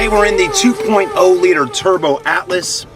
Today we're in the 2.0 liter turbo Atlas.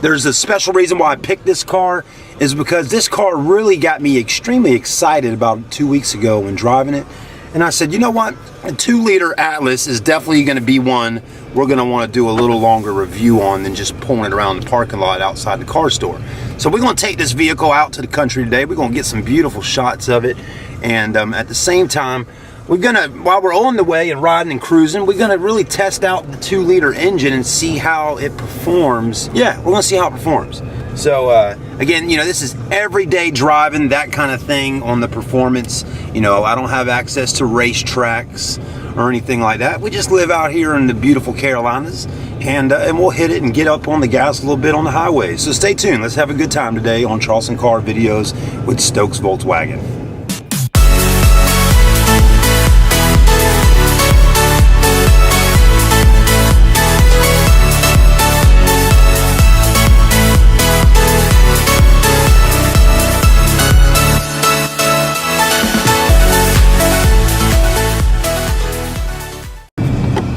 There's a special reason why I picked this car is because this car really got me extremely excited about 2 weeks ago when driving it. And I said, you know what? A 2 liter Atlas is definitely going to be one we're going to want to do a little longer review on than just pulling it around the parking lot outside the car store. So we're going to take this vehicle out to the country today. We're going to get some beautiful shots of it. And at the same time, we're going to, while we're on the way and riding and cruising, we're going to really test out the 2 liter engine and see how it performs. Yeah, we're going to see how it performs. So again, you know, this is everyday driving, that kind of thing on the performance. You know, I don't have access to racetracks or anything like that. We just live out here in the beautiful Carolinas, and we'll hit it and get up on the gas a little bit on the highway. So stay tuned. Let's have a good time today on Charleston Car Videos with Stokes Volkswagen.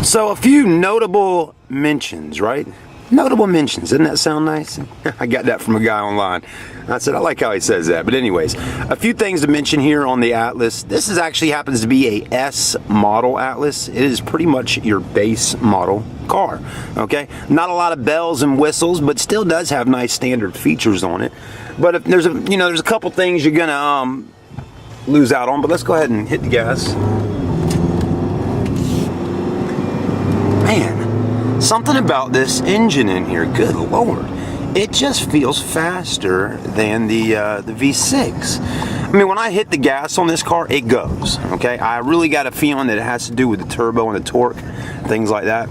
So a few notable mentions, right? Notable mentions, doesn't that sound nice? I got that from a guy online. I said, I like how he says that. But anyways, a few things to mention here on the Atlas. This is actually happens to be a S model Atlas. It is pretty much your base model car, okay? Not a lot of bells and whistles, but still does have nice standard features on it. But if there's a couple things you're gonna lose out on, but let's go ahead and hit the gas. Man, something about this engine in here, good Lord. It just feels faster than the V6. I mean, when I hit the gas on this car, it goes, okay? I really got a feeling that it has to do with the turbo and the torque, things like that.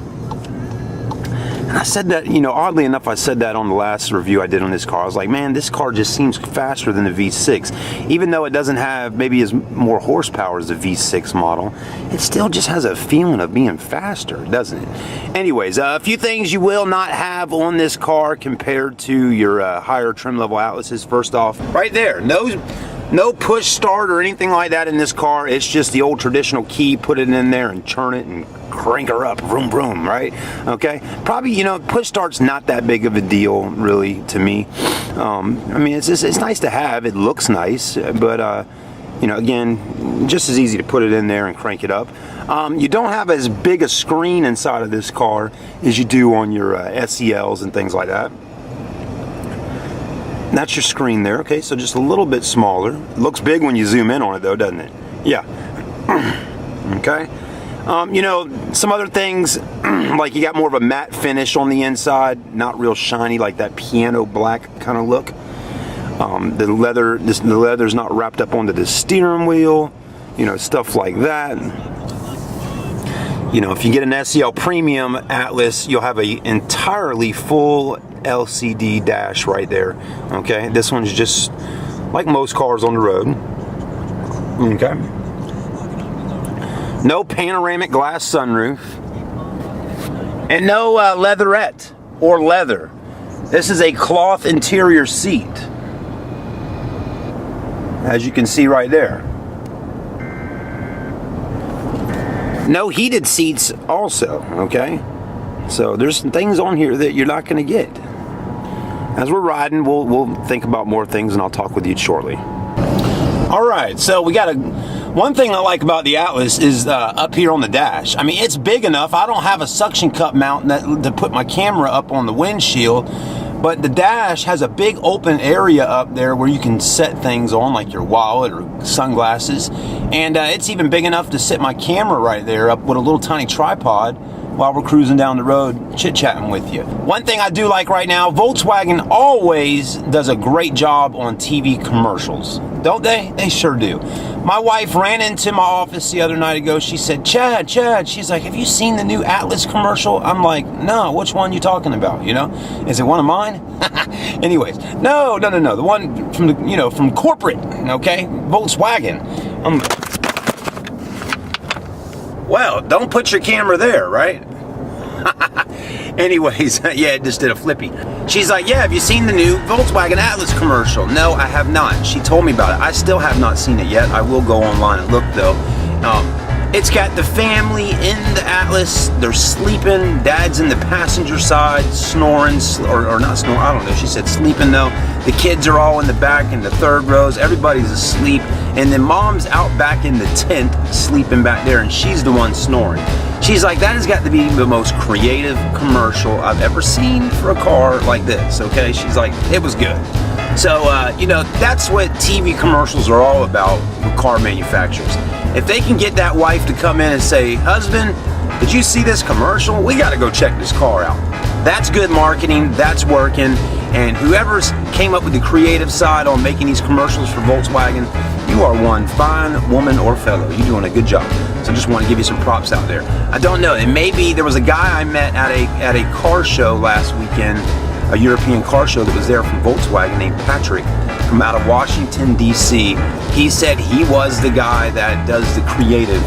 And I said that, you know, oddly enough, I said that on the last review I did on this car. I was like, man, this car just seems faster than the V6. Even though it doesn't have maybe as more horsepower as the V6 model, it still just has a feeling of being faster, doesn't it? Anyways, a few things you will not have on this car compared to your higher trim level Atlases. First off, right there, no push start or anything like that in this car. It's just the old traditional key, put it in there and turn it and crank her up, vroom vroom, right? Okay, probably, you know, push start's not that big of a deal really to me. I mean, it's nice to have, it looks nice, but you know, again, just as easy to put it in there and crank it up. You don't have as big a screen inside of this car as you do on your SELs and things like that. That's your screen there, okay, so just a little bit smaller. It looks big when you zoom in on it though, doesn't it? Yeah. Okay. You know, some other things, like you got more of a matte finish on the inside, not real shiny, like that piano black kind of look. The leather's not wrapped up onto the steering wheel, you know, stuff like that. You know, if you get an SEL Premium Atlas, you'll have a entirely full LCD dash right there, okay? This one's just like most cars on the road, okay? No panoramic glass sunroof, and no leatherette or leather. This is a cloth interior seat, as you can see right there. No heated seats also, okay? So there's some things on here that you're not going to get. As we're riding, we'll think about more things, and I'll talk with you shortly. All right, so we got one thing I like about the Atlas is up here on the dash. I mean, it's big enough. I don't have a suction cup mount to put my camera up on the windshield, but the dash has a big open area up there where you can set things on, like your wallet or sunglasses, and it's even big enough to sit my camera right there up with a little tiny tripod while we're cruising down the road chit-chatting with you. One thing I do like right now, Volkswagen always does a great job on TV commercials, don't they? They sure do. My wife ran into my office the other night ago. She said, Chad, she's like, have you seen the new Atlas commercial? I'm like, no, which one you talking about, you know? Is it one of mine? Anyways, no, the one from the, you know, from corporate, okay? Volkswagen. Well, don't put your camera there, right? Anyways, yeah, it just did a flippy. She's like, yeah, have you seen the new Volkswagen Atlas commercial? No, I have not. She told me about it. I still have not seen it yet. I will go online and look though. It's got the family in the Atlas. They're sleeping. Dad's in the passenger side snoring, or not snoring, I don't know. She said sleeping though. The kids are all in the back in the third rows. Everybody's asleep. And then mom's out back in the tent sleeping back there, and she's the one snoring. She's like, that has got to be the most creative commercial I've ever seen for a car like this, okay? She's like, it was good. So, you know, that's what TV commercials are all about with car manufacturers. If they can get that wife to come in and say, husband, did you see this commercial? We got to go check this car out. That's good marketing. That's working. And whoever's came up with the creative side on making these commercials for Volkswagen, you are one fine woman or fellow. You're doing a good job. So I just want to give you some props out there. I don't know. And maybe there was a guy I met at a car show last weekend, a European car show that was there from Volkswagen, named Patrick, from out of Washington, D.C. He said he was the guy that does the creative,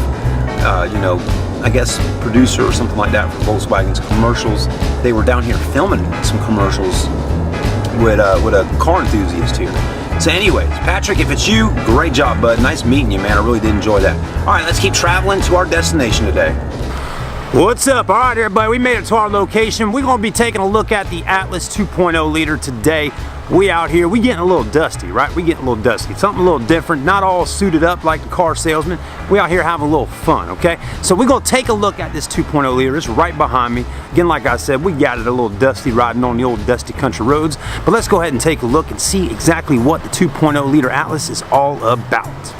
you know, I guess producer or something like that for Volkswagen's commercials. They were down here filming some commercials with a car enthusiast here. So anyways, Patrick, if it's you, great job, bud. Nice meeting you, man. I really did enjoy that. All right, let's keep traveling to our destination today. What's up? All right, everybody, we made it to our location. We're going to be taking a look at the Atlas 2.0 liter today. We out here, we getting a little dusty, right? We getting a little dusty. Something a little different, not all suited up like the car salesman. We out here having a little fun, okay? So we're going to take a look at this 2.0 liter. It's right behind me. Again, like I said, we got it a little dusty riding on the old dusty country roads. But let's go ahead and take a look and see exactly what the 2.0 liter Atlas is all about.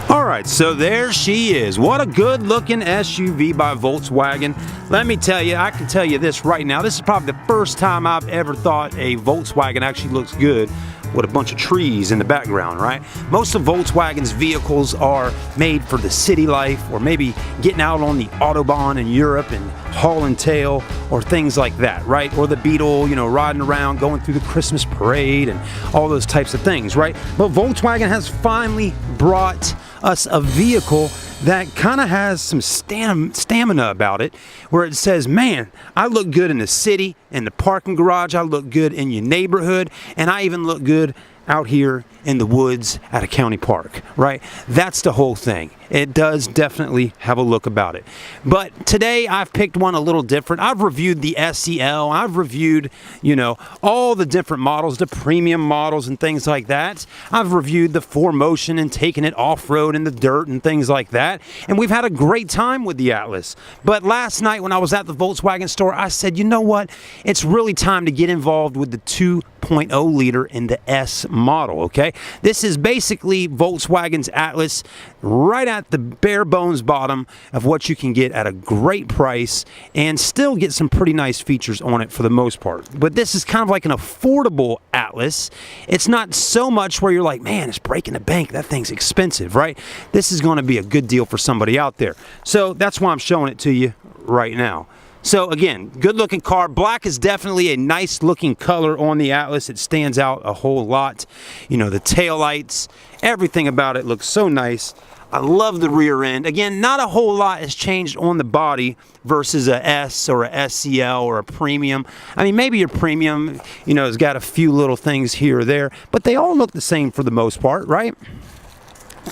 Alright, so there she is. What a good looking SUV by Volkswagen. Let me tell you, I can tell you this right now. This is probably the first time I've ever thought a Volkswagen actually looks good with a bunch of trees in the background, right? Most of Volkswagen's vehicles are made for the city life, or maybe getting out on the Autobahn in Europe and hauling tail, or things like that, right? Or the Beetle, you know, riding around, going through the Christmas parade and all those types of things, right? But Volkswagen has finally brought us a vehicle that kind of has some stamina about it, where it says, man, I look good in the city, in the parking garage, I look good in your neighborhood, and I even look good out here in the woods at a county park, right? That's the whole thing. It does definitely have a look about it. But today I've picked one a little different. I've reviewed the SEL. I've reviewed, you know, all the different models, the premium models and things like that. I've reviewed the 4Motion and taken it off-road in the dirt and things like that. And we've had a great time with the Atlas. But last night when I was at the Volkswagen store, I said, you know what? It's really time to get involved with the 2.0 liter in the S model, okay? This is basically Volkswagen's Atlas, right at the bare bones bottom of what you can get at a great price and still get some pretty nice features on it for the most part. But this is kind of like an affordable Atlas. It's not so much where you're like, man, it's breaking the bank, that thing's expensive, right? This is going to be a good deal for somebody out there. So that's why I'm showing it to you right now. So again, good looking car. Black is definitely a nice looking color on the Atlas. It stands out a whole lot. You know, the taillights, everything about it looks so nice. I love the rear end. Again, not a whole lot has changed on the body versus a S or a SEL or a premium. I mean, maybe your premium, you know, has got a few little things here or there, but they all look the same for the most part, right?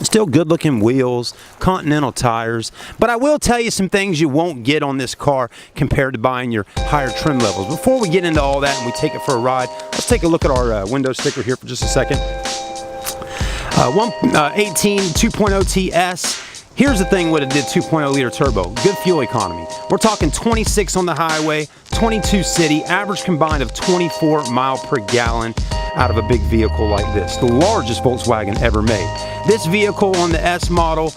Still good looking wheels, Continental tires, but I will tell you some things you won't get on this car compared to buying your higher trim levels. Before we get into all that and we take it for a ride, let's take a look at our window sticker here for just a second. 118 2.0 TS. Here's the thing with a 2.0 liter turbo. Good fuel economy. We're talking 26 on the highway, 22 city, average combined of 24 mile per gallon out of a big vehicle like this. The largest Volkswagen ever made. This vehicle on the S model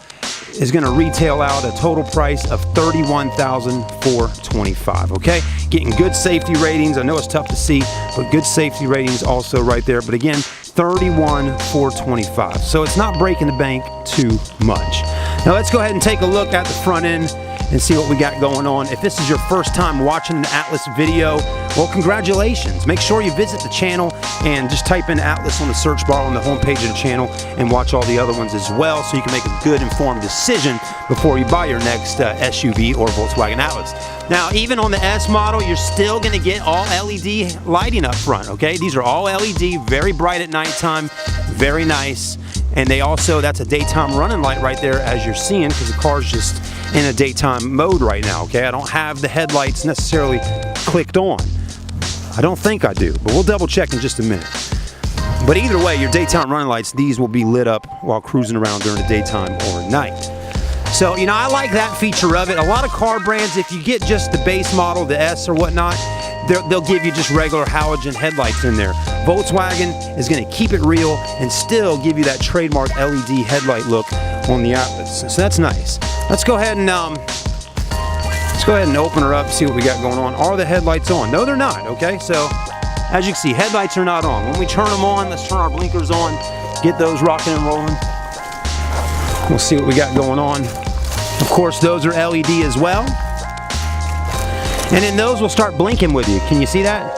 is going to retail out a total price of $31,425, okay? Getting good safety ratings. I know it's tough to see, but good safety ratings also right there. But again, $31,425. So it's not breaking the bank too much. Now let's go ahead and take a look at the front end and see what we got going on. If this is your first time watching an Atlas video, well, congratulations. Make sure you visit the channel and just type in Atlas on the search bar on the homepage of the channel and watch all the other ones as well, so you can make a good informed decision before you buy your next SUV or Volkswagen Atlas. Now, even on the S model, you're still gonna get all LED lighting up front, okay? These are all LED, very bright at nighttime, very nice. And they also, that's a daytime running light right there, as you're seeing, because the car's just in a daytime mode right now, okay? I don't have the headlights necessarily clicked on. I don't think I do, but we'll double check in just a minute. But either way, your daytime running lights, these will be lit up while cruising around during the daytime or night. So, you know, I like that feature of it. A lot of car brands, if you get just the base model, the S or whatnot, they'll give you just regular halogen headlights in there. Volkswagen is going to keep it real and still give you that trademark LED headlight look on the Atlas. So that's nice. Let's go ahead and open her up, see what we got going on. Are the headlights on? No, they're not, okay? So, as you can see, headlights are not on. When we turn them on, let's turn our blinkers on, get those rocking and rolling. We'll see what we got going on. Of course, those are LED as well. And then those will start blinking with you. Can you see that?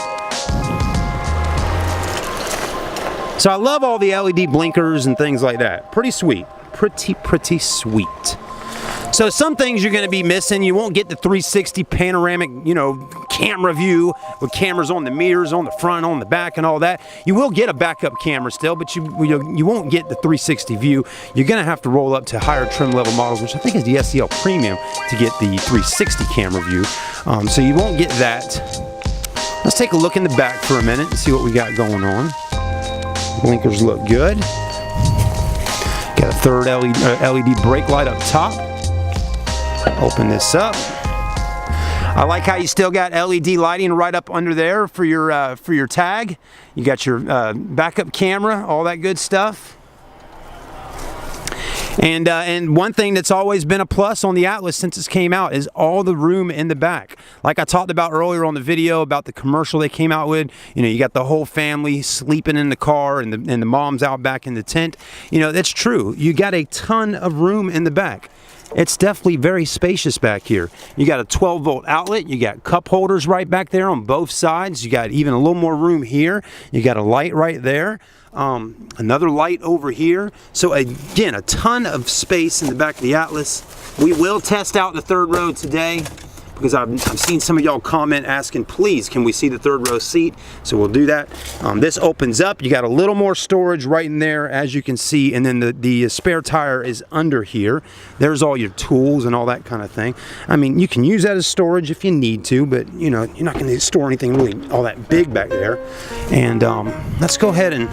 So I love all the LED blinkers and things like that. Pretty sweet. Pretty sweet. So some things you're going to be missing. You won't get the 360 panoramic, you know, camera view with cameras on the mirrors, on the front, on the back, and all that. You will get a backup camera still, but you won't get the 360 view. You're going to have to roll up to higher trim level models, which I think is the SEL Premium, to get the 360 camera view. So you won't get that. Let's take a look in the back for a minute and see what we got going on. Blinkers look good. Got a third LED brake light up top. Open this up. I like how you still got LED lighting right up under there for your tag. You got your backup camera, all that good stuff. And one thing that's always been a plus on the Atlas since it came out is all the room in the back. Like I talked about earlier on the video about the commercial they came out with. You know, you got the whole family sleeping in the car and the mom's out back in the tent. You know, that's true. You got a ton of room in the back. It's definitely very spacious back here. You got a 12-volt outlet. You got cup holders right back there on both sides. You got even a little more room here. You got a light right there. Another light over here. So again, a ton of space in the back of the Atlas. We will test out the third row today because I've seen some of y'all comment asking, please, can we see the third row seat? So we'll do that. This opens up. You got a little more storage right in there, as you can see, and then the spare tire is under here. There's all your tools and all that kind of thing. I mean, you can use that as storage if you need to, but you know, you're not going to store anything really all that big back there. And let's go ahead and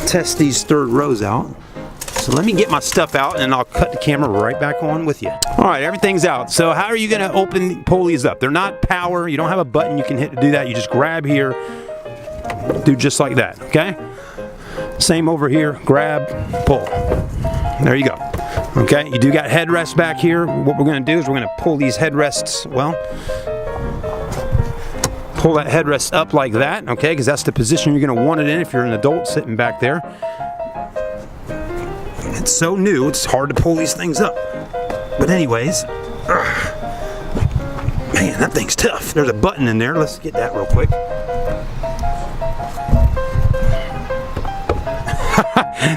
test these third rows out. So let me get my stuff out and I'll cut the camera right back on with you. All right, everything's out. So how are you going to pull these up? They're not power. You don't have a button you can hit to do that. You just grab here, do just like that, okay? Same over here, grab, pull. There you go. Okay, you do got headrests back here. What we're going to do is we're going to pull these headrests, well, pull that headrest up like that, okay, because that's the position you're going to want it in if you're an adult sitting back there. It's so new, it's hard to pull these things up. But anyways, man, that thing's tough. There's a button in there. Let's get that real quick.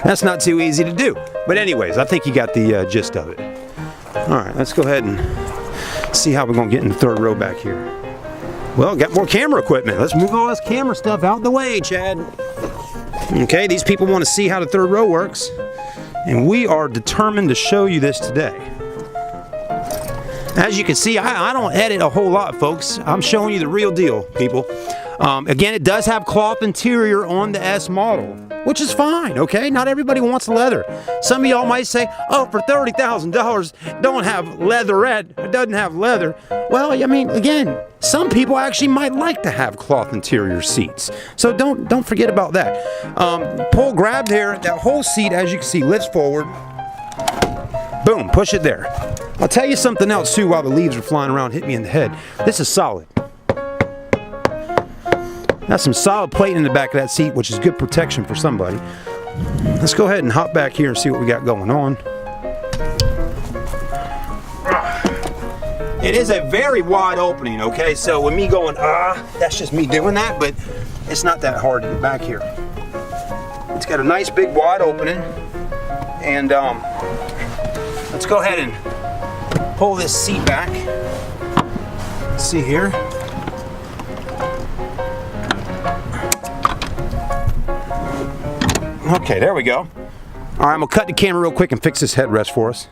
That's not too easy to do. But anyways, I think you got the gist of it. All right, let's go ahead and see how we're going to get in the third row back here. Well, got more camera equipment. Let's move all this camera stuff out the way, Chad. Okay, these people want to see how the third row works. And we are determined to show you this today. As you can see, I don't edit a whole lot, folks. I'm showing you the real deal, people. Again, it does have cloth interior on the S model, which is fine, okay? Not everybody wants leather. Some of y'all might say, oh, for $30,000, don't have leatherette, it doesn't have leather. Well, I mean, again, some people actually might like to have cloth interior seats. So don't forget about that. Pull, grab here, that whole seat, as you can see, lifts forward. Boom, push it there. I'll tell you something else too while the leaves are flying around, hit me in the head. This is solid. That's some solid plating in the back of that seat, which is good protection for somebody. Let's go ahead and hop back here and see what we got going on. It is a very wide opening, okay? So with me going, that's just me doing that, but it's not that hard to get back here. It's got a nice big wide opening. And let's go ahead and pull this seat back. Let's see here. Okay, there we go. All right, I'm gonna cut the camera real quick and fix this headrest for us.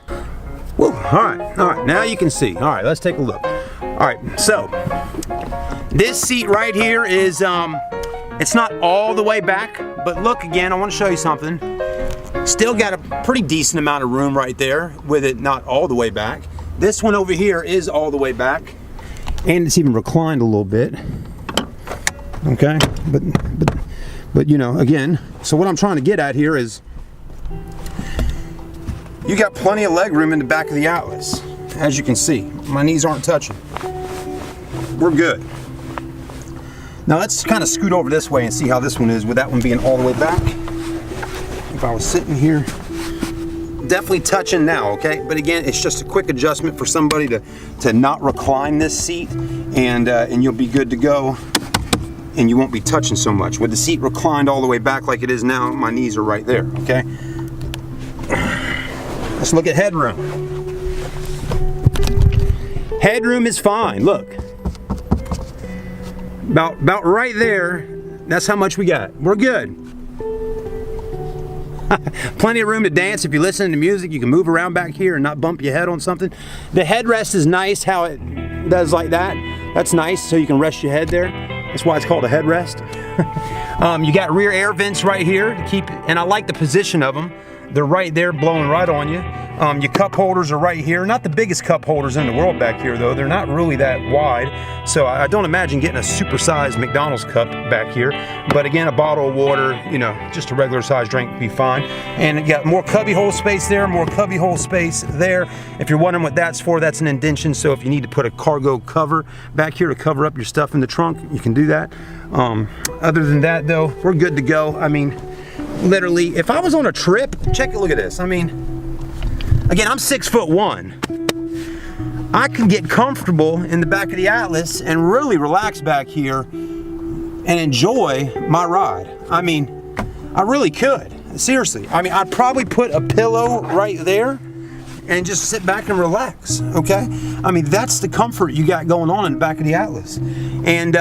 Woo. All right, now you can see. All right, let's take a look. All right, so this seat right here is, it's not all the way back, but look again, I want to show you something. Still got a pretty decent amount of room right there with it not all the way back. This one over here is all the way back, and it's even reclined a little bit. Okay, but you know, again, so what I'm trying to get at here is you got plenty of leg room in the back of the Atlas. As you can see, my knees aren't touching. We're good. Now let's kind of scoot over this way and see how this one is with that one being all the way back. If I was sitting here, definitely touching now, okay? But again, it's just a quick adjustment for somebody to not recline this seat, and you'll be good to go, and you won't be touching so much. With the seat reclined all the way back like it is now, my knees are right there, okay? Let's look at headroom. Headroom is fine, look. About right there, that's how much we got. We're good. Plenty of room to dance. If you're listening to music, you can move around back here and not bump your head on something. The headrest is nice how it does like that. That's nice, so you can rest your head there. That's why it's called a headrest. You got rear air vents right here to keep, and I like the position of them. They're right there, blowing right on you. Your cup holders are right here. Not the biggest cup holders in the world back here, though. They're not really that wide. So I don't imagine getting a supersized McDonald's cup back here. But again, a bottle of water, you know, just a regular sized drink would be fine. And you got more cubby hole space there, more cubby hole space there. If you're wondering what that's for, that's an indention. So if you need to put a cargo cover back here to cover up your stuff in the trunk, you can do that. Other than that, though, we're good to go. I mean, literally, if I was on a trip, check it, look at this. I mean, again, I'm 6'1". I can get comfortable in the back of the Atlas and really relax back here and enjoy my ride. I mean, I really could, seriously. I mean, I'd probably put a pillow right there and just sit back and relax, okay? I mean, that's the comfort you got going on in the back of the Atlas. And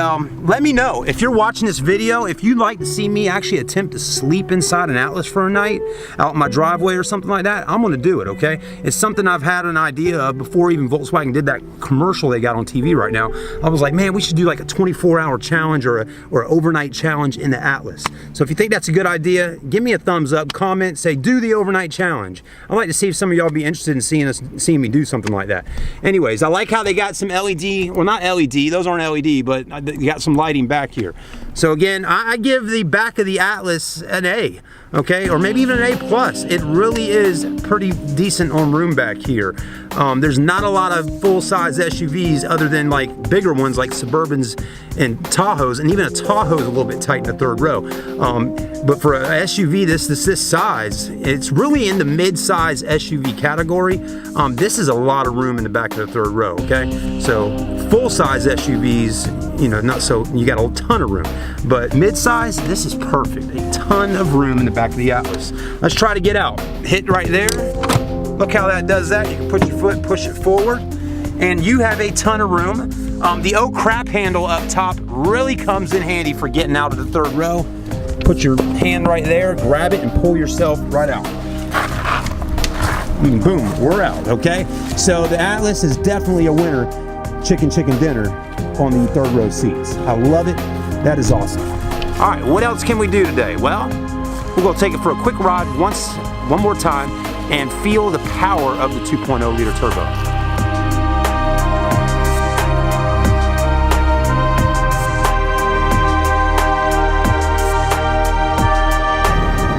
let me know, if you're watching this video, if you'd like to see me actually attempt to sleep inside an Atlas for a night, out in my driveway or something like that, I'm gonna do it, okay? It's something I've had an idea of before even Volkswagen did that commercial they got on TV right now. I was like, man, we should do like a 24-hour challenge or an overnight challenge in the Atlas. So if you think that's a good idea, give me a thumbs up, comment, say, do the overnight challenge. I'd like to see if some of y'all be interested in seeing me do something like that. Anyways, I like how they got some LED, well, not LED, those aren't LED, but you got some lighting back here. So again, I give the back of the Atlas an A, okay, or maybe even an A+. It really is pretty decent on room back here. There's not a lot of full-size SUVs other than like bigger ones like Suburbans and Tahoes, and even a Tahoe's a little bit tight in the third row. But for a SUV this size, it's really in the mid-size SUV category. This is a lot of room in the back of the third row, okay? So full-size SUVs, you know, not so, you got a ton of room. But mid-size, this is perfect. A ton of room in the back of the Atlas. Let's try to get out. Hit right there. Look how that does that. You can put your foot, push it forward, and you have a ton of room. The oh crap handle up top really comes in handy for getting out of the third row. Put your hand right there, grab it, and pull yourself right out. And boom, we're out, okay? So the Atlas is definitely a winner, chicken dinner on the third row seats. I love it. That is awesome. All right, what else can we do today? Well, we're gonna take it for a quick ride one more time and feel the power of the 2.0 liter turbo.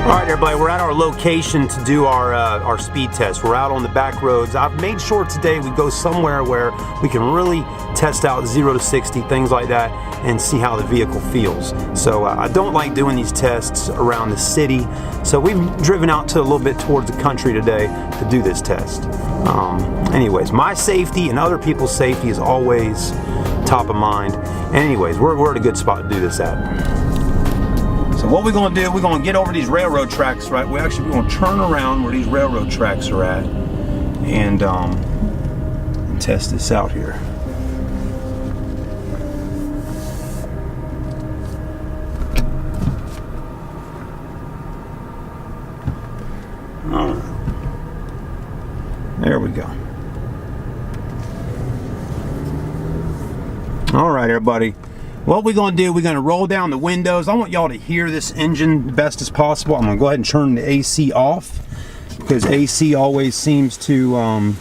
All right, everybody, we're at our location to do our speed test. We're out on the back roads. I've made sure today we go somewhere where we can really test out 0 to 60, things like that, and see how the vehicle feels. So I don't like doing these tests around the city, so we've driven out to a little bit towards the country today to do this test. Anyways, my safety and other people's safety is always top of mind. Anyways, we're at a good spot to do this at. So what we're gonna do, we're gonna get over these railroad tracks, right? We're gonna turn around where these railroad tracks are at and test this out here. All right. There we go. right, everybody. What we're gonna do, we're gonna roll down the windows. I want y'all to hear this engine the best as possible. I'm gonna go ahead and turn the AC off because AC always seems to,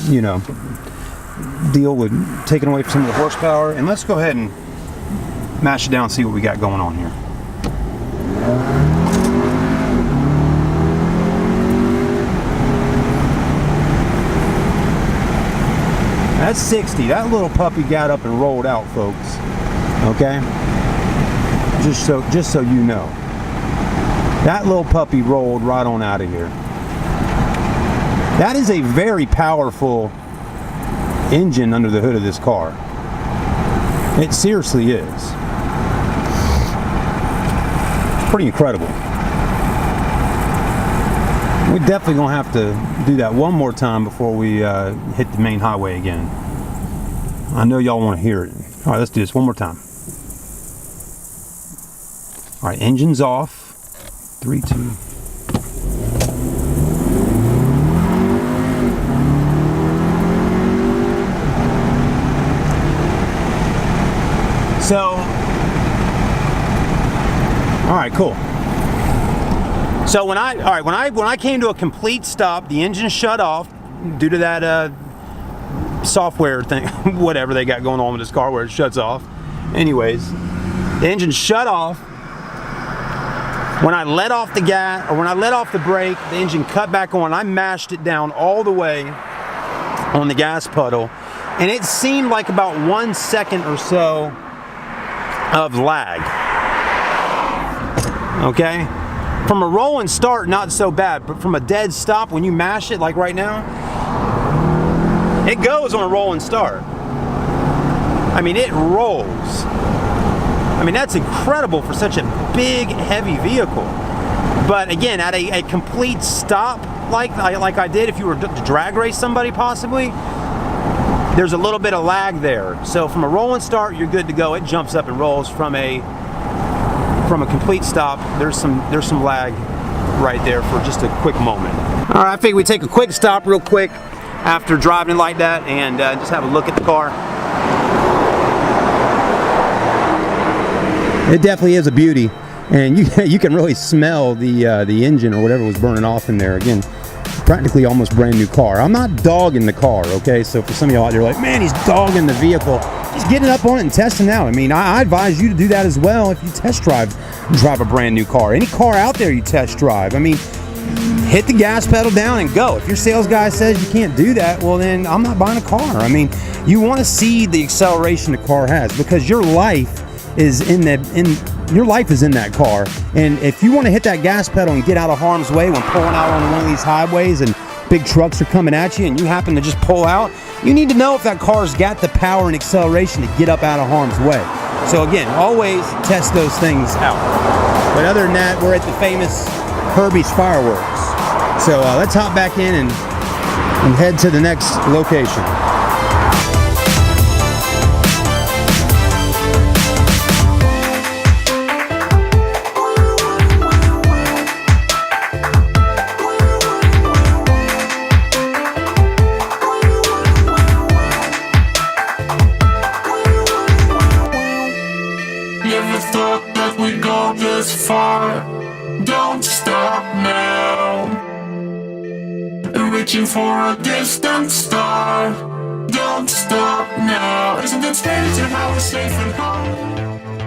you know, deal with taking away some of the horsepower. And let's go ahead and mash it down and see what we got going on here. That's 60. That little puppy got up and rolled out, folks. Okay? Just so you know. That little puppy rolled right on out of here. That is a very powerful engine under the hood of this car. It seriously is. Pretty incredible. We're definitely gonna have to do that one more time before we hit the main highway again. I know y'all want to hear it. All right, let's do this one more time. All right, engine's off. 3, 2. So, all right, cool. So when I came to a complete stop, the engine shut off due to that software thing, whatever they got going on with this car where it shuts off. Anyways, the engine shut off. When I let off the gas, or when I let off the brake, the engine cut back on. I mashed it down all the way on the gas pedal, and it seemed like about 1 second or so of lag. Okay? From a roll and start, not so bad, but from a dead stop, when you mash it, like right now, it goes on a roll and start. I mean, it rolls. I mean, that's incredible for such a big, heavy vehicle. But again, at a complete stop, like I did, if you were to drag race somebody possibly, there's a little bit of lag there. So from a roll and start, you're good to go. It jumps up and rolls. From a complete stop, there's some lag right there for just a quick moment. All right, I figured we'd take a quick stop real quick after driving it like that and just have a look at the car. It definitely is a beauty, and you can really smell the engine or whatever was burning off in there. Again, practically almost brand new car. I'm not dogging the car, okay? So for some of y'all out there like, man, he's dogging the vehicle. Just getting up on it and testing it out. I mean, I advise you to do that as well if you test drive a brand new car. Any car out there you test drive. I mean, hit the gas pedal down and go. If your sales guy says you can't do that, well then I'm not buying a car. I mean, you want to see the acceleration the car has because your life is in that car. And if you want to hit that gas pedal and get out of harm's way when pulling out on one of these highways and big trucks are coming at you and you happen to just pull out, you need to know if that car's got the power and acceleration to get up out of harm's way. So again, always test those things out. But other than that, we're at the famous Herbie's Fireworks. So let's hop back in and head to the next location. Never thought that we'd go this far. Don't stop now. Reaching for a distant star. Don't stop now. Isn't it strange how we're safe and home?